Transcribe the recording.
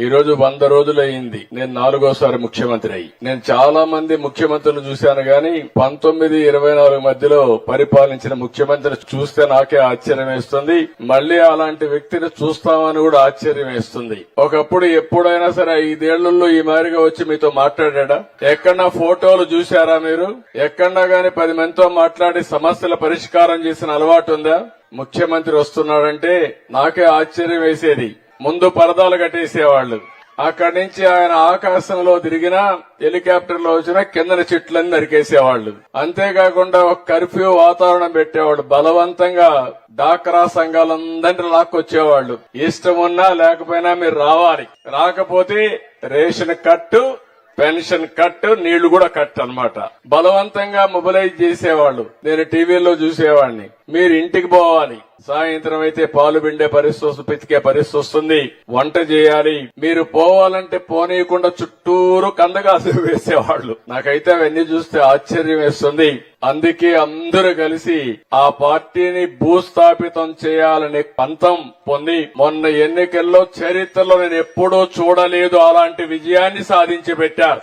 ఈ రోజు 100 రోజులయ్యింది నేను 4గోసారి ముఖ్యమంత్రి అయ్యి. నేను చాలా మంది ముఖ్యమంత్రులు చూశాను గాని 19-24 మధ్యలో పరిపాలించిన ముఖ్యమంత్రి చూస్తే నాకే ఆశ్చర్యం వేస్తుంది. మళ్లీ అలాంటి వ్యక్తిని చూస్తామని కూడా ఆశ్చర్యం వేస్తుంది. ఒకప్పుడు ఎప్పుడైనా సరే 5 ఏళ్లలో ఈ మాదిరిగా వచ్చి మీతో మాట్లాడా? ఎక్కడన్నా ఫోటోలు చూశారా మీరు? ఎక్కడన్నా గాని 10 మందితో మాట్లాడి సమస్యల పరిష్కారం చేసిన అలవాటు ఉందా? ముఖ్యమంత్రి వస్తున్నాడంటే నాకే ఆశ్చర్యం వేసేది. ముందు పరదాలు కట్టేసేవాళ్లు. అక్కడి నుంచి ఆయన ఆకాశంలో తిరిగినా హెలికాప్టర్ లో వచ్చినా కిందన చెట్లన్నీ నరికేసేవాళ్లు. అంతేకాకుండా ఒక కర్ఫ్యూ వాతావరణం పెట్టేవాళ్లు. బలవంతంగా డాక్రా సంఘాలందరినీ లాక్కొచ్చేవాళ్లు. ఇష్టం ఉన్నా లేకపోయినా మీరు రావాలి, రాకపోతే రేషన్ కట్టు, పెన్షన్ కట్, నీళ్లు కూడా కట్ అన్నమాట. బలవంతంగా మొబిలైజ్ చేసేవాళ్లు. నేను టీవీలో చూసేవాడిని. మీరు ఇంటికి పోవాలి, సాయంత్రం అయితే పాలు పిండే పరిస్థితి వస్తుంది, పితికే పరిస్థితి వస్తుంది, వంట చేయాలి. మీరు పోవాలంటే పోనీయకుండా చుట్టూరు కందగాసు వేసేవాళ్లు. నాకైతే అవన్నీ చూస్తే ఆశ్చర్యం వేస్తుంది. అందుకే అందరూ కలిసి ఆ పార్టీని భూస్థాపితం చేయాలనే పంతం పొంది మొన్న ఎన్నికల్లో చరిత్రలో నేను ఎప్పుడూ చూడలేదు అలాంటి విజయాన్ని సాధించి పెట్టారు.